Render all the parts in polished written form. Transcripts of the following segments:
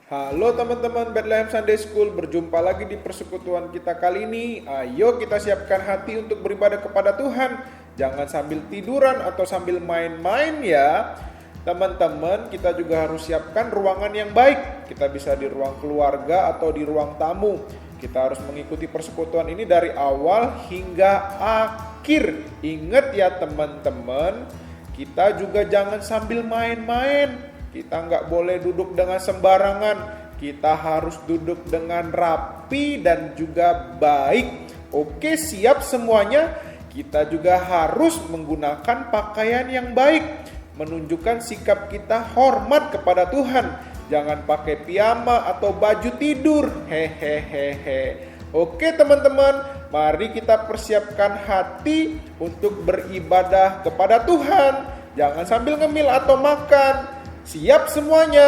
Halo teman-teman Bethlehem Sunday School, berjumpa lagi di persekutuan kita kali ini. Ayo kita siapkan hati untuk beribadah kepada Tuhan. Jangan sambil tiduran atau sambil main-main ya. Teman-teman, kita juga harus siapkan ruangan yang baik. Kita bisa di ruang keluarga atau di ruang tamu. Kita harus mengikuti persekutuan ini dari awal hingga akhir. Ingat ya teman-teman, kita juga jangan sambil main-main. Kita nggak boleh duduk dengan sembarangan. Kita harus duduk dengan rapi dan juga baik. Oke, siap semuanya? Kita juga harus menggunakan pakaian yang baik, menunjukkan sikap kita hormat kepada Tuhan. Jangan pakai piyama atau baju tidur. Hehehehe. Oke teman-teman, mari kita persiapkan hati untuk beribadah kepada Tuhan. Jangan sambil ngemil atau makan. Siap semuanya?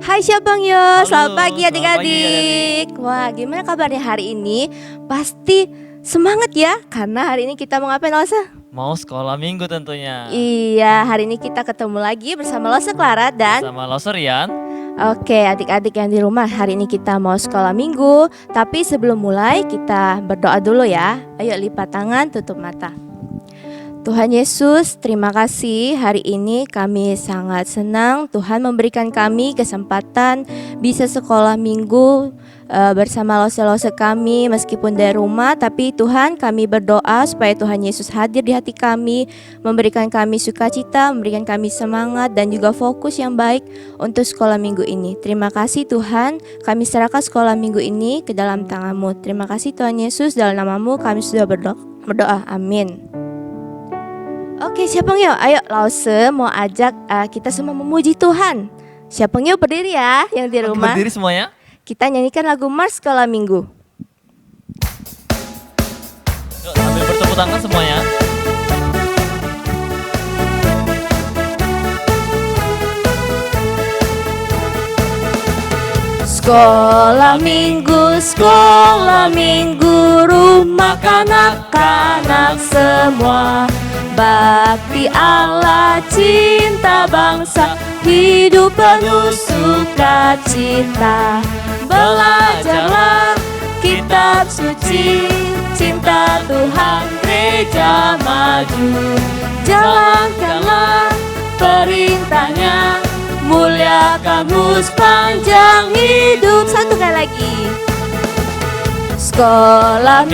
Hai Syabang Yo, Halo, selamat pagi selamat pagi, adik-adik. Wah, gimana kabarnya hari ini? Pasti semangat ya, karena hari ini kita mau ngapain Losa? Mau sekolah minggu tentunya. Iya, hari ini kita ketemu lagi bersama Losa Clara dan Sama Loser Rian. Oke, adik-adik yang di rumah, hari ini kita mau sekolah minggu. Tapi sebelum mulai kita berdoa dulu ya. Ayo lipat tangan, tutup mata. Tuhan Yesus, terima kasih hari ini kami sangat senang Tuhan memberikan kami kesempatan bisa sekolah minggu bersama lose-lose kami meskipun dari rumah. Tapi Tuhan, kami berdoa supaya Tuhan Yesus hadir di hati kami, memberikan kami sukacita, memberikan kami semangat dan juga fokus yang baik untuk sekolah minggu ini. Terima kasih Tuhan, kami serahkan sekolah minggu ini ke dalam tangan-Mu. Terima kasih Tuhan Yesus, dalam nama-Mu kami sudah berdoa. Amin. Oke, siapa yuk? Ayo Lause mau ajak kita semua memuji Tuhan. Siapa yuk berdiri ya yang di rumah. Berdiri semuanya. Kita nyanyikan lagu Mars Sekolah Minggu. Yuk, sambil bertepuk tangan semuanya. Sekolah minggu, rumah kanak-kanak semua. Bakti Allah, cinta bangsa, hidup penuh sukacita. Belajarlah kitab suci, cinta Tuhan gereja maju. Jalankanlah perintahnya, muliakan sepanjang hidup. Satu kali lagi. Sekolah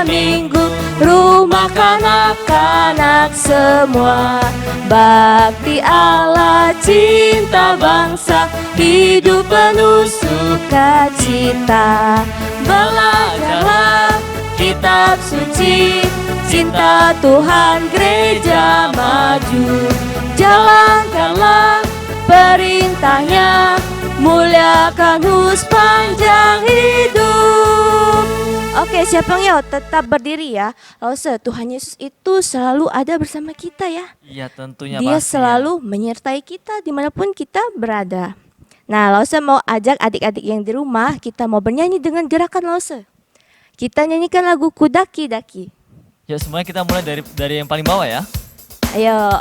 minggu, rumah kanak-kanak semua. Bakti Allah, cinta bangsa, hidup penuh sukacita. Belajarlah kitab suci, cinta Tuhan gereja maju. Jalankanlah perintahnya, muliakan sepanjang hidup. Oke, siapa yang tetap berdiri ya. Lause, Tuhan Yesus itu selalu ada bersama kita ya. Iya tentunya Dia pasti. selalu menyertai kita dimanapun kita berada. Nah, Lause mau ajak adik-adik yang di rumah, kita mau bernyanyi dengan gerakan Lause. Kita nyanyikan lagu Kudaki-daki. Yuk semuanya kita mulai dari yang paling bawah ya. Ayo.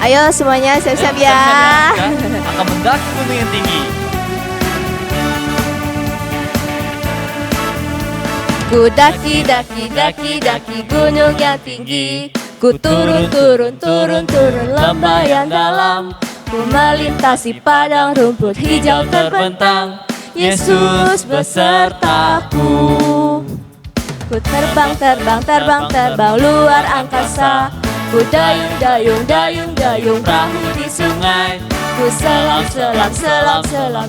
Ayo semuanya siap-siap ya. akan mendaki gunung yang tinggi. Ku daki gunung yang tinggi. Ku turun lembah yang dalam. Ku melintasi padang rumput hijau terbentang. Yesus besertaku. Ku terbang luar angkasa. Ku dayung perahu di sungai. Ku selam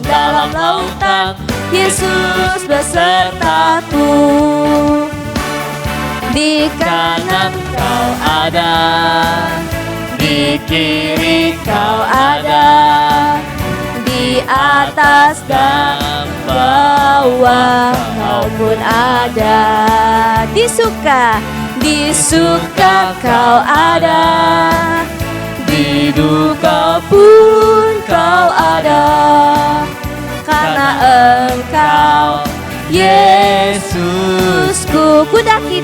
dalam lautan. Yesus besertaku. Di kanan kau ada, di kiri kau ada, di atas dan bawah kau pun ada. Di suka kau ada, di duka pun kau ada, karena Engkau Yesusku. Ku daki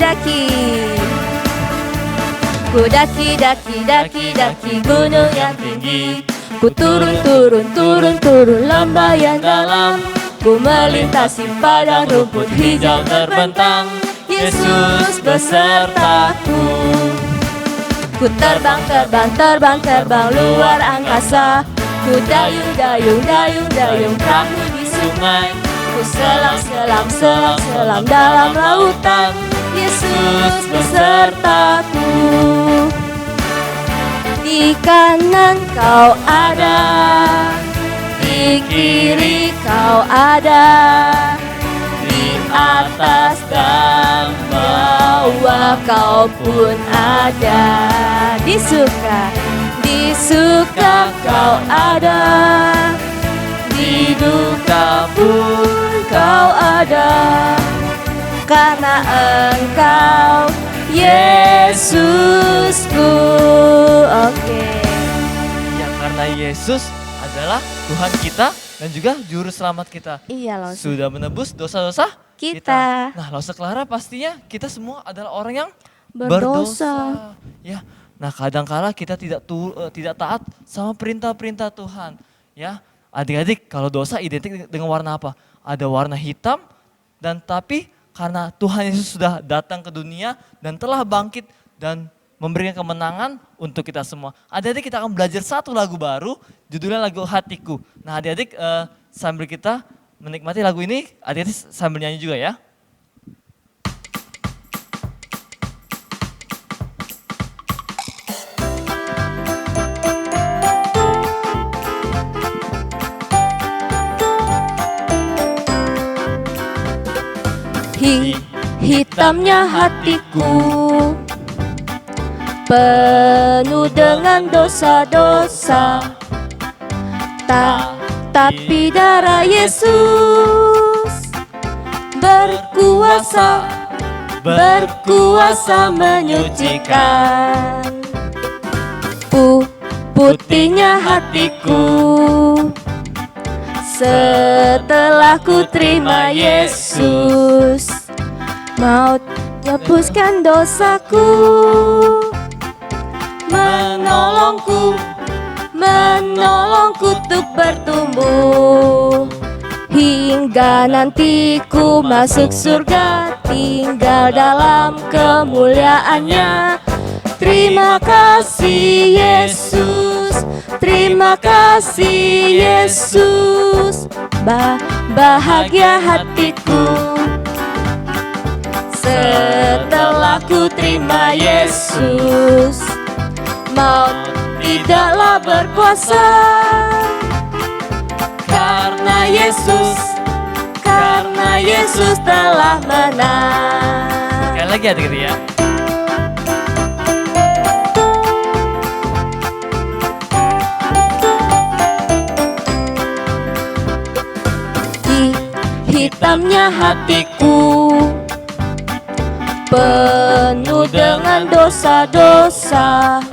gunung yang tinggi. Ku turun lembah yang dalam. Ku melintasi padang rumput hijau terbentang. Yesus besertaku. Ku terbang luar angkasa. Ku dayung perahu di sungai. Ku selam dalam lautan. Yesus besertaku. Di kanan kau ada, di kiri kau ada, di atas dan bawah kau pun ada. Di suka kau ada, di duka pun kau ada, karena Engkau Yesusku. Oke. Ya, karena Yesus adalah Tuhan kita dan juga juru selamat kita. Iya loh. Sudah menebus dosa-dosa Kita. Nah, Losa Clara pastinya kita semua adalah orang yang Berdosa. Ya. Nah, kadangkala kita tidak taat sama perintah-perintah Tuhan. Ya. Adik-adik, kalau dosa identik dengan warna apa? Ada warna hitam dan tapi karena Tuhan Yesus sudah datang ke dunia dan telah bangkit dan memberikan kemenangan untuk kita semua. Adik-adik, kita akan belajar satu lagu baru, judulnya lagu Hatiku. Nah, adik-adik sambil kita menikmati lagu ini, adik-adik sambil nyanyi juga ya. Hitamnya hatiku, penuh dengan dosa-dosa. Tapi darah Yesus berkuasa menyucikan. Putihnya hatiku setelah ku terima Yesus. Mau hapuskan dosaku, menolongku untuk bertumbuh, hingga nanti ku masuk surga, tinggal dalam kemuliaannya. Terima kasih Yesus, terima kasih Yesus. Bahagia hatiku setelah ku terima Yesus. Maut tidaklah berkuasa, karena Yesus telah menang. Sekali lagi adik-adik ya. Hitamnya hatiku, penuh dengan dosa-dosa.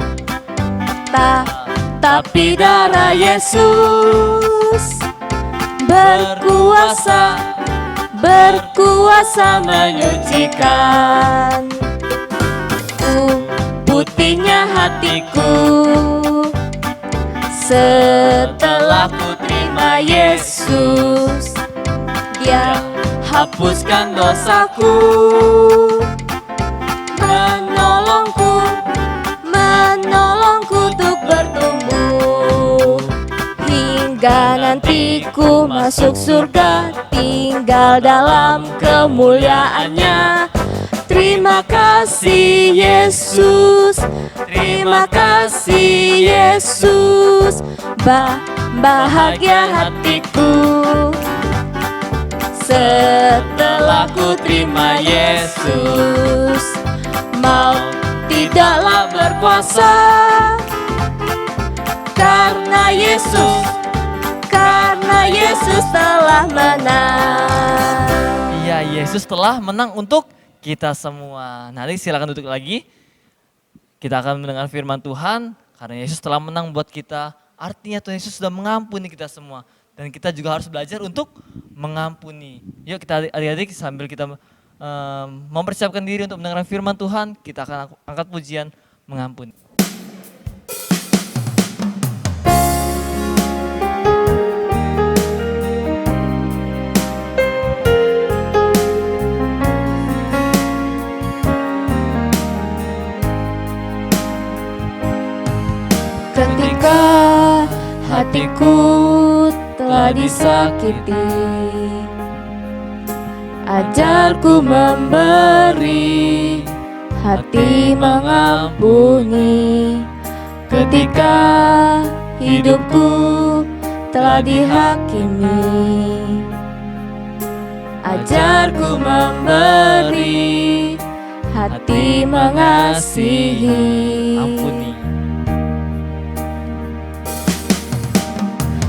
Tapi darah Yesus berkuasa menyucikan. Putihnya hatiku Setelah ku terima Yesus, Dia hapuskan dosaku, menolongku untuk bertumbuh, hingga nanti ku masuk surga, tinggal dalam kemuliaannya. Terima kasih Yesus, terima kasih Yesus, bahagia hatiku. Setelah ku terima Yesus, maut tidaklah berkuasa, karena Yesus telah menang. Iya, Yesus telah menang untuk kita semua. Nanti silakan duduk lagi. Kita akan mendengar firman Tuhan, karena Yesus telah menang buat kita. Artinya Tuhan Yesus sudah mengampuni kita semua. Dan kita juga harus belajar untuk mengampuni. Yuk kita adik-adik sambil kita mempersiapkan diri untuk mendengar firman Tuhan, kita akan angkat pujian mengampuni. Ketika hatiku telah disakiti, ajarku memberi, hati mengampuni. Ketika hidupku telah dihakimi, ajarku memberi, hati mengasihi. Ampuni.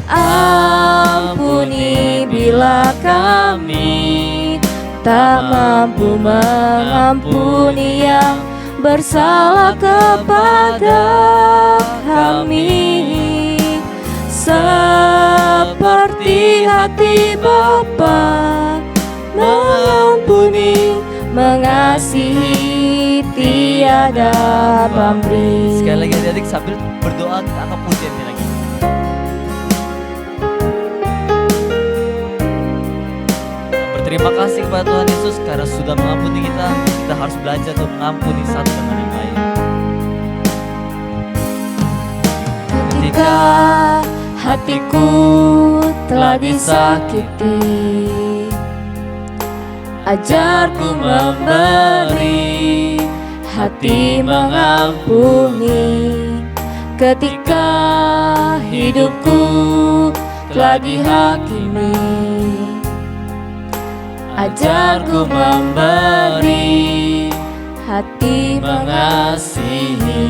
Ampuni bila kami tak mampu mengampuni yang bersalah kepada kami, seperti hati Bapa mengampuni, mengasihi tiada pamrih. Sekali lagi adik-adik sambil berdoa kita angkat pujiannya lagi. Terima kasih kepada Tuhan Yesus karena sudah mengampuni kita. Kita harus belajar untuk mengampuni satu dengan yang lain. Ketika hatiku telah disakiti, ajarku memberi, hati mengampuni. Ketika hidupku telah dihakimi, ajarku memberi, hati mengasihi.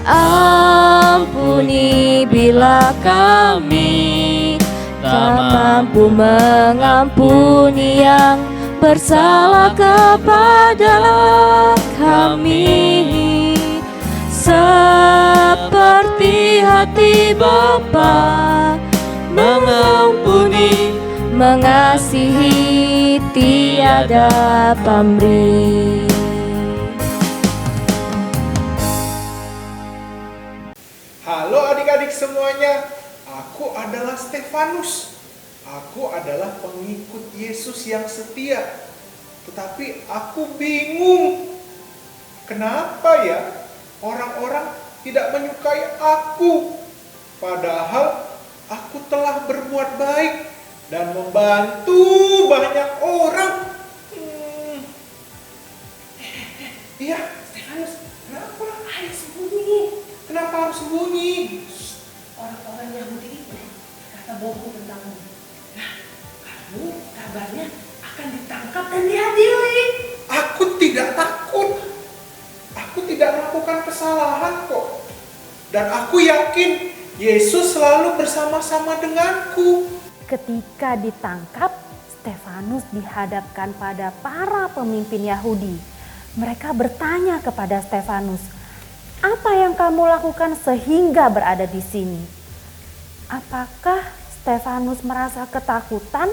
Ampuni bila kami tak mampu mengampuni yang bersalah kepada kami, seperti hati Bapa mengampuni, mengasihi tiada pamrih. Halo adik-adik semuanya, aku adalah Stefanus. Aku adalah pengikut Yesus yang setia. Tetapi aku bingung, kenapa ya orang-orang tidak menyukai aku? Padahal aku telah berbuat baik dan membantu banyak orang. Iya, Stefanus, kenapa? Ayo sembunyi. Kenapa harus sembunyi? Orang-orang Yahudi itu kata bohong tentangmu. Nah, kamu kabarnya akan ditangkap dan diadili. Aku tidak takut. Aku tidak melakukan kesalahan kok. Dan aku yakin Yesus selalu bersama-sama denganku. Ketika ditangkap, Stefanus dihadapkan pada para pemimpin Yahudi. Mereka bertanya kepada Stefanus, "Apa yang kamu lakukan sehingga berada di sini?" Apakah Stefanus merasa ketakutan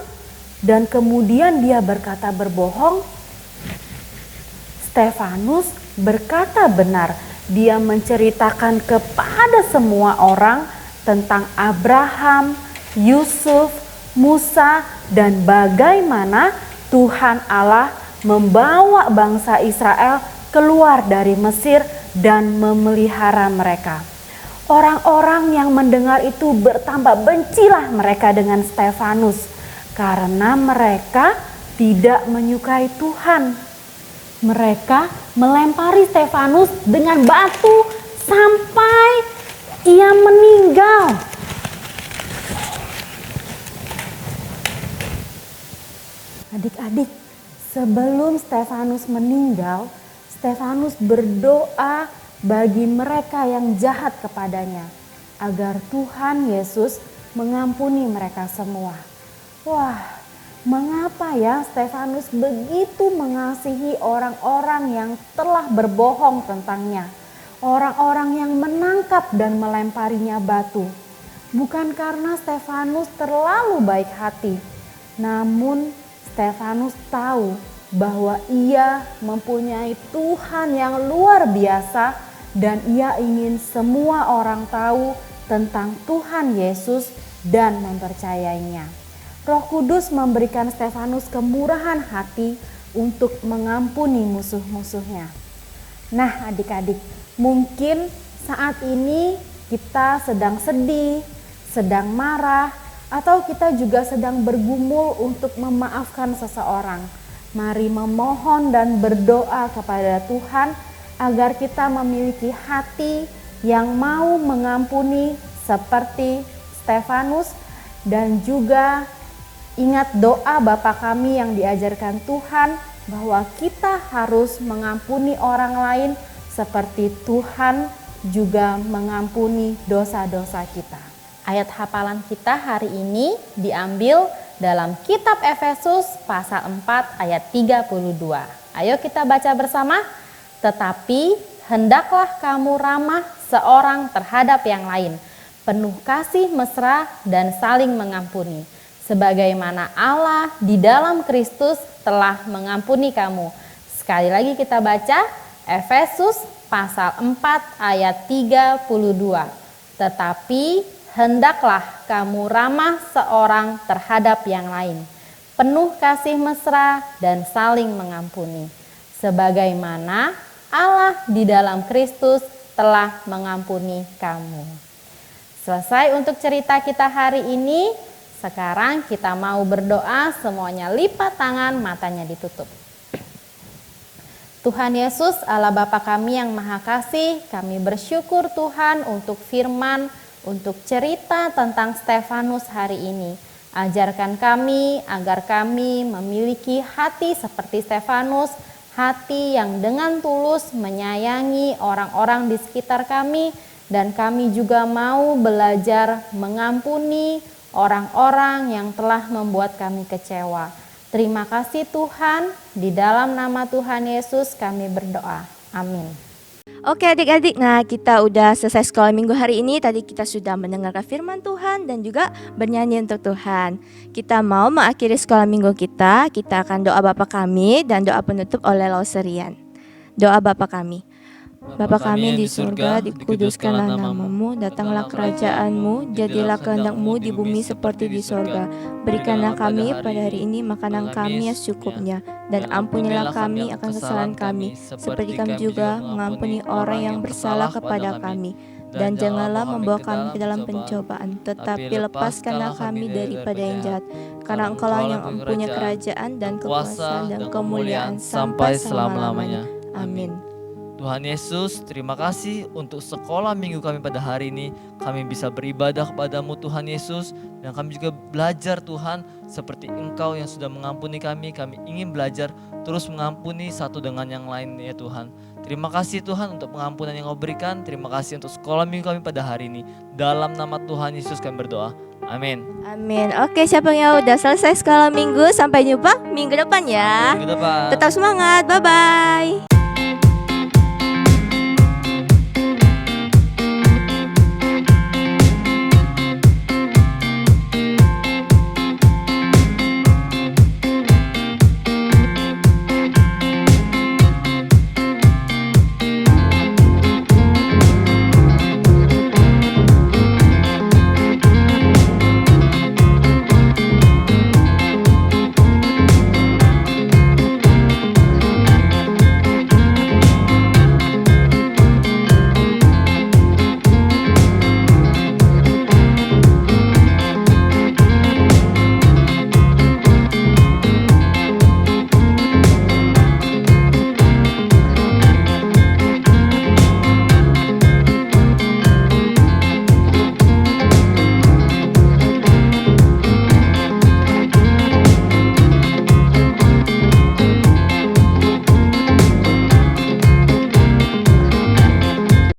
dan kemudian dia berkata berbohong? Stefanus berkata benar. Dia menceritakan kepada semua orang tentang Abraham, Yusuf, Musa, dan bagaimana Tuhan Allah membawa bangsa Israel keluar dari Mesir dan memelihara mereka. Orang-orang yang mendengar itu bertambah bencilah mereka dengan Stefanus karena mereka tidak menyukai Tuhan. Mereka melempari Stefanus dengan batu sampai ia meninggal. Adik-adik, sebelum Stefanus meninggal, Stefanus berdoa bagi mereka yang jahat kepadanya agar Tuhan Yesus mengampuni mereka semua. Wah, mengapa ya Stefanus begitu mengasihi orang-orang yang telah berbohong tentangnya? Orang-orang yang menangkap dan melemparinya batu. Bukan karena Stefanus terlalu baik hati, namun Stefanus tahu bahwa ia mempunyai Tuhan yang luar biasa dan ia ingin semua orang tahu tentang Tuhan Yesus dan mempercayainya. Roh Kudus memberikan Stefanus kemurahan hati untuk mengampuni musuh-musuhnya. Nah adik-adik, mungkin saat ini kita sedang sedih, sedang marah, atau kita juga sedang bergumul untuk memaafkan seseorang. Mari memohon dan berdoa kepada Tuhan agar kita memiliki hati yang mau mengampuni seperti Stefanus, dan juga ingat doa Bapa kami yang diajarkan Tuhan bahwa kita harus mengampuni orang lain seperti Tuhan juga mengampuni dosa-dosa kita. Ayat hafalan kita hari ini diambil dalam kitab Efesus pasal 4 ayat 32. Ayo kita baca bersama. Tetapi hendaklah kamu ramah seorang terhadap yang lain, penuh kasih mesra dan saling mengampuni, sebagaimana Allah di dalam Kristus telah mengampuni kamu. Sekali lagi kita baca Efesus pasal 4 ayat 32. Tetapi hendaklah kamu ramah seorang terhadap yang lain, penuh kasih mesra dan saling mengampuni, sebagaimana Allah di dalam Kristus telah mengampuni kamu. Selesai untuk cerita kita hari ini. Sekarang kita mau berdoa, semuanya lipat tangan, matanya ditutup. Tuhan Yesus, Allah Bapa kami yang Maha Kasih, kami bersyukur Tuhan untuk firman, untuk cerita tentang Stefanus hari ini. Ajarkan kami agar kami memiliki hati seperti Stefanus, hati yang dengan tulus menyayangi orang-orang di sekitar kami, dan kami juga mau belajar mengampuni orang-orang yang telah membuat kami kecewa. Terima kasih Tuhan, di dalam nama Tuhan Yesus kami berdoa. Amin. Oke adik-adik, nah kita udah selesai sekolah minggu hari ini. Tadi kita sudah mendengarkan firman Tuhan dan juga bernyanyi untuk Tuhan. Kita mau mengakhiri sekolah minggu kita akan doa Bapa kami dan doa penutup oleh Lauserian. Doa Bapa kami. Bapa kami yang di surga, dikuduskanlah namamu, datanglah kerajaanmu, jadilah kehendakmu di bumi seperti di surga. Berikanlah kami pada hari ini makanan kami yang secukupnya, dan ampunilah kami akan kesalahan kami, seperti kami juga mengampuni orang yang bersalah kepada kami. Dan janganlah membawa kami ke dalam pencobaan, tetapi lepaskanlah kami daripada yang jahat. Karena Engkaulah yang mempunyai kerajaan dan kekuasaan dan kemuliaan sampai selama-lamanya. Amin. Tuhan Yesus, terima kasih untuk sekolah minggu kami pada hari ini. Kami bisa beribadah kepadamu Tuhan Yesus, dan kami juga belajar Tuhan seperti Engkau yang sudah mengampuni kami. Kami ingin belajar terus mengampuni satu dengan yang lain ya Tuhan. Terima kasih Tuhan untuk pengampunan yang Kau berikan. Terima kasih untuk sekolah minggu kami pada hari ini. Dalam nama Tuhan Yesus kami berdoa. Amin. Amin. Oke, siapa yang udah selesai sekolah minggu, sampai jumpa minggu depan ya. Minggu depan. Tetap semangat. Bye-bye.